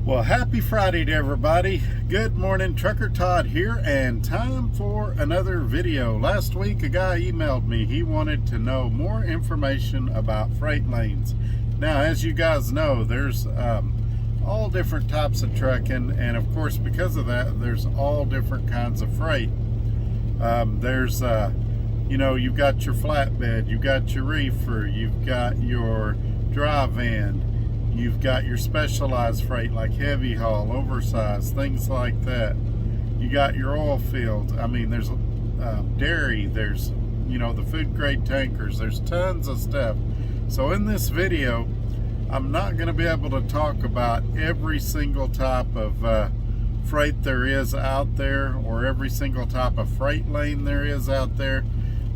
Well, happy Friday to everybody. Good morning, Trucker Todd here, and time for another video. Last week, a guy emailed me. He wanted to know more information about freight lanes. Now, as you guys know, there's all different types of trucking, and of course, because of that, there's all different kinds of freight. You've got your flatbed, you've got your reefer, you've got your dry van, you've got your specialized freight like heavy haul, oversized, things like that. You got your oil fields. I mean, there's dairy, there's, the food grade tankers. There's tons of stuff. So in this video, I'm not going to be able to talk about every single type of freight there is out there, or every single type of freight lane there is out there.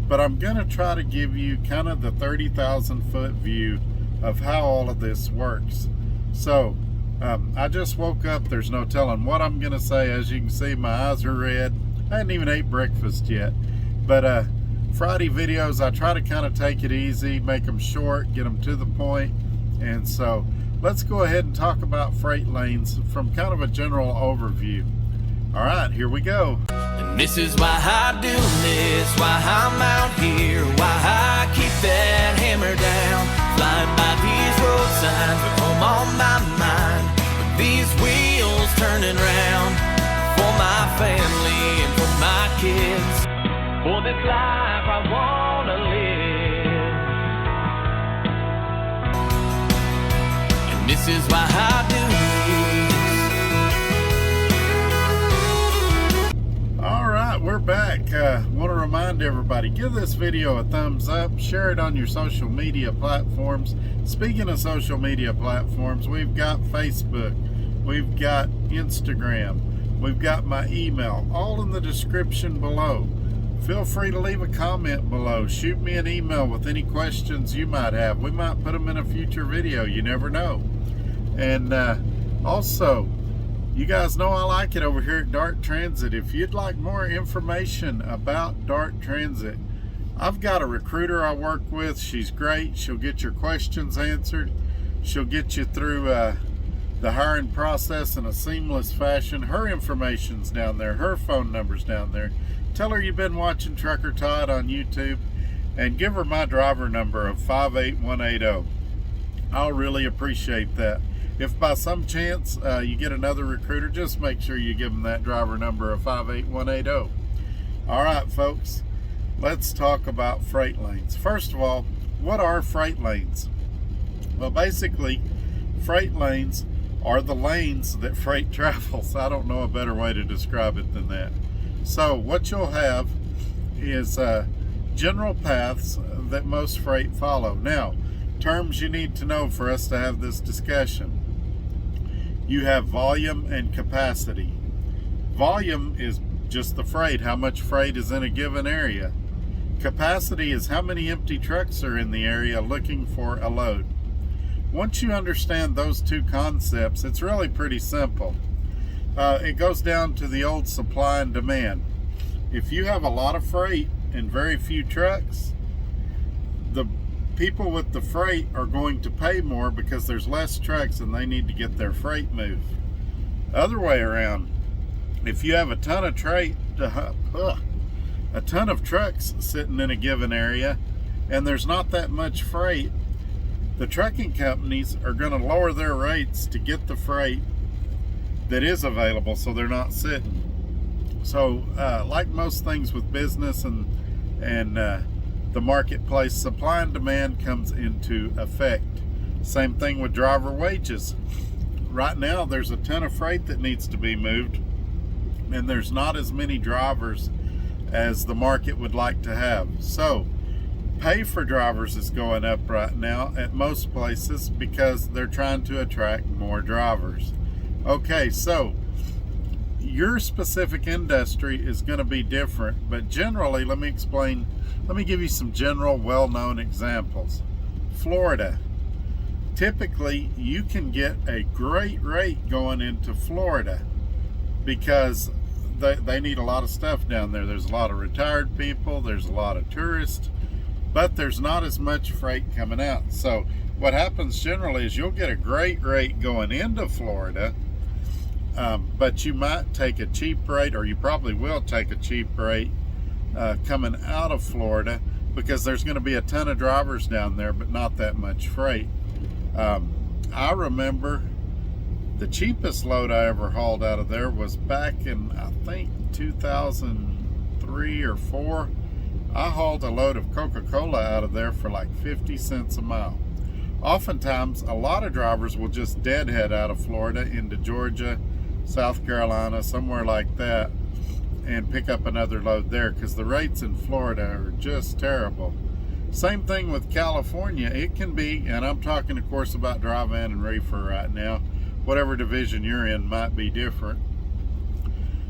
But I'm going to try to give you kind of the 30,000 foot view of how all of this works. So I just woke up. There's no telling what I'm gonna say. As you can see, my eyes are red. I hadn't even ate breakfast yet. But Friday videos, I try to kind of take it easy, make them short, get them to the point. And so let's go ahead and talk about freight lanes from kind of a general overview. All right, here we go. And this is why I do this, why I'm out here, why I keep that hammer down. Flying by these road signs with home on my mind, with these wheels turning round. For my family and for my kids, for this life I wanna live. And this is why I do this. Alright, we're back. Want to remind everybody, give this video a thumbs up, share it on your social media platforms. Speaking of social media platforms, we've got Facebook, we've got Instagram, we've got my email, all in the description below. Feel free to leave a comment below. Shoot me an email with any questions you might have. We might put them in a future video, you never know. And also, you guys know I like it over here at Dart Transit. If you'd like more information about Dart Transit, I've got a recruiter I work with. She's great. She'll get your questions answered. She'll get you through the hiring process in a seamless fashion. Her information's down there. Her phone number's down there. Tell her you've been watching Trucker Todd on YouTube, and give her my driver number of 58180. I'll really appreciate that. If by some chance you get another recruiter, just make sure you give them that driver number of 58180. All right, folks, let's talk about freight lanes. First of all, what are freight lanes? Well, basically, freight lanes are the lanes that freight travels. I don't know a better way to describe it than that. So what you'll have is general paths that most freight follow. Now, terms you need to know for us to have this discussion. You have volume and capacity. Volume is just the freight, how much freight is in a given area. Capacity is how many empty trucks are in the area looking for a load. Once you understand those two concepts, it's really pretty simple. It goes down to the old supply and demand. If you have a lot of freight and very few trucks, the people with the freight are going to pay more because there's less trucks and they need to get their freight moved. Other way around, if you have a ton of trucks sitting in a given area and there's not that much freight, the trucking companies are going to lower their rates to get the freight that is available so they're not sitting. So like most things with business and the marketplace, supply and demand comes into effect. Same thing with driver wages. Right now there's a ton of freight that needs to be moved, and there's not as many drivers as the market would like to have. So pay for drivers is going up right now at most places because they're trying to attract more drivers. Okay, so your specific industry is going to be different, but generally, let me give you some general well-known examples. Florida. Typically, you can get a great rate going into Florida because they need a lot of stuff down there. There's a lot of retired people, there's a lot of tourists, but there's not as much freight coming out. So what happens generally is you'll get a great rate going into Florida, But you might take a cheap rate, or you probably will take a cheap rate coming out of Florida, because there's going to be a ton of drivers down there, but not that much freight. I remember the cheapest load I ever hauled out of there was back in, I think, 2003 or 4. I hauled a load of Coca-Cola out of there for like 50 cents a mile. Oftentimes, a lot of drivers will just deadhead out of Florida into Georgia, South Carolina, somewhere like that, and pick up another load there, because the rates in Florida are just terrible. Same thing with California. It can be, and I'm talking of course about dry van and reefer right now. Whatever division you're in might be different.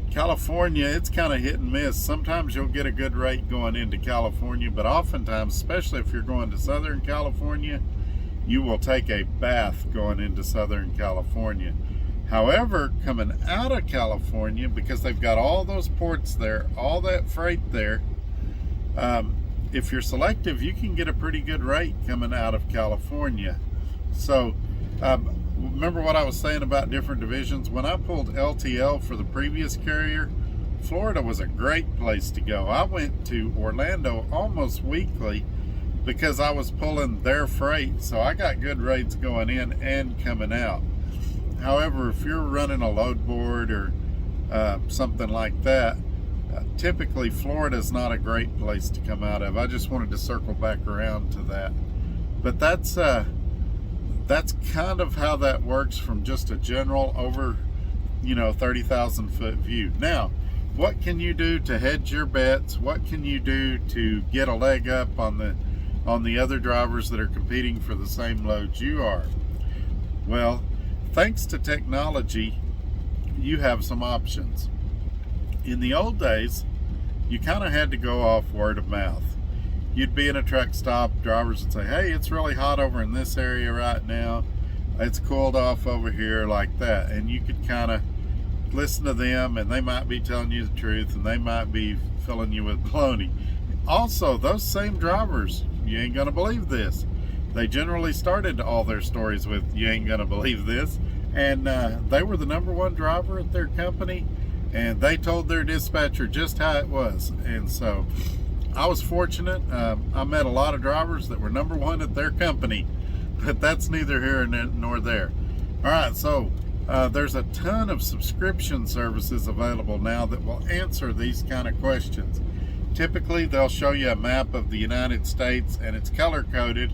California, it's kind of hit and miss. Sometimes you'll get a good rate going into California, but oftentimes, especially if you're going to Southern California, you will take a bath going into Southern California. However, coming out of California, because they've got all those ports there, all that freight there, if you're selective, you can get a pretty good rate coming out of California. So remember what I was saying about different divisions? When I pulled LTL for the previous carrier, Florida was a great place to go. I went to Orlando almost weekly because I was pulling their freight, so I got good rates going in and coming out. However, if you're running a load board or something like that, typically Florida is not a great place to come out of. I just wanted to circle back around to that. But that's kind of how that works from just a general over, 30,000 foot view. Now, what can you do to hedge your bets? What can you do to get a leg up on the other drivers that are competing for the same loads you are? Well, thanks to technology, you have some options. In the old days, you kind of had to go off word of mouth. You'd be in a truck stop, drivers would say, hey, it's really hot over in this area right now. It's cooled off over here, like that. And you could kind of listen to them, and they might be telling you the truth, and they might be filling you with baloney. Also, those same drivers, you ain't gonna believe this, they generally started all their stories with, you ain't gonna believe this. And they were the #1 driver at their company, and they told their dispatcher just how it was. And so I was fortunate. I met a lot of drivers that were #1 at their company, but that's neither here nor there. All right, so there's a ton of subscription services available now that will answer these kind of questions. Typically, they'll show you a map of the United States, and it's color-coded,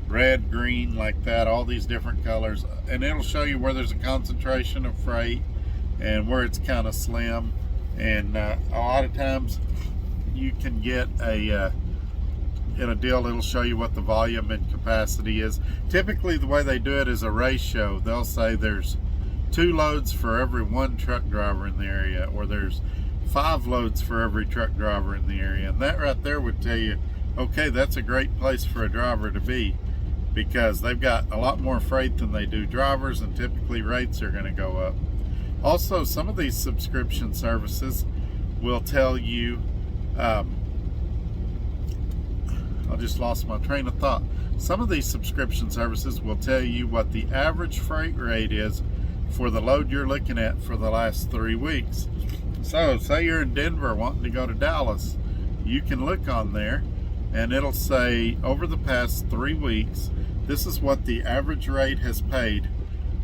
red, green, like that, all these different colors, and it'll show you where there's a concentration of freight and where it's kind of slim. And a lot of times you can get in a deal, it'll show you what the volume and capacity is. Typically the way they do it is a ratio. They'll say there's 2 loads for every 1 truck driver in the area, or there's 5 loads for every truck driver in the area. And that right there would tell you, okay, that's a great place for a driver to be, because they've got a lot more freight than they do drivers, and typically rates are going to go up. Also, some of these subscription services will tell you, I just lost my train of thought. Some of these subscription services will tell you what the average freight rate is for the load you're looking at for the last 3 weeks. So say you're in Denver wanting to go to Dallas, you can look on there and it'll say over the past 3 weeks, this is what the average rate has paid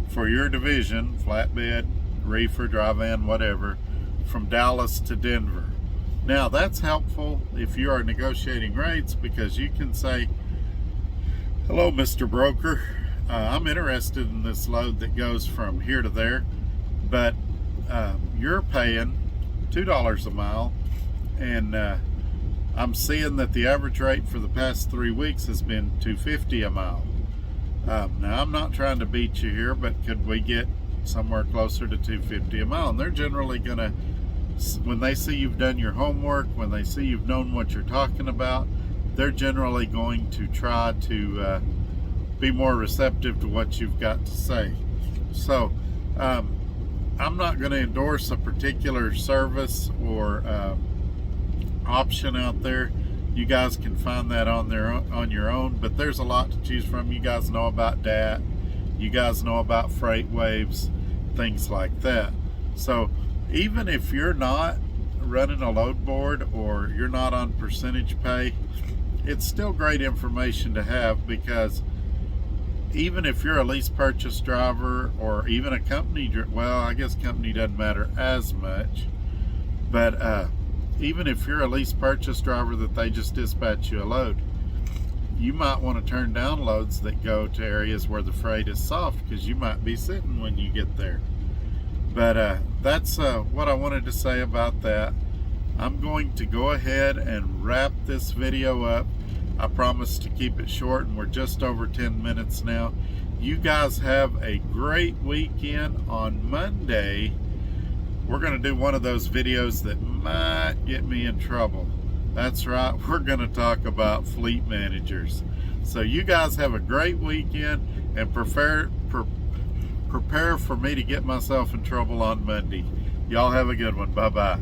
for your division, flatbed, reefer, dry van, whatever, from Dallas to Denver. Now that's helpful if you are negotiating rates, because you can say, hello, Mr. Broker, I'm interested in this load that goes from here to there, but you're paying $2 a mile, and I'm seeing that the average rate for the past 3 weeks has been $2.50 a mile. Now I'm not trying to beat you here, but could we get somewhere closer to $2.50 a mile? And they're generally gonna, when they see you've done your homework, when they see you've known what you're talking about, they're generally going to try to be more receptive to what you've got to say. So I'm not going to endorse a particular service or option out there. You guys can find that on your own, but there's a lot to choose from. You guys know about DAT, you guys know about freight waves, things like that. So even if you're not running a load board or you're not on percentage pay, it's still great information to have, because even if you're a lease purchase driver or even a company, well, I guess company doesn't matter as much, but even if you're a lease purchase driver that they just dispatch you a load, you might want to turn down loads that go to areas where the freight is soft, because you might be sitting when you get there. But that's what I wanted to say about that. I'm going to go ahead and wrap this video up. I promise to keep it short, and we're just over 10 minutes now. You guys have a great weekend. On Monday, we're going to do one of those videos that might get me in trouble. That's right, we're going to talk about fleet managers. So you guys have a great weekend, and prepare for me to get myself in trouble on Monday. Y'all have a good one. Bye-bye.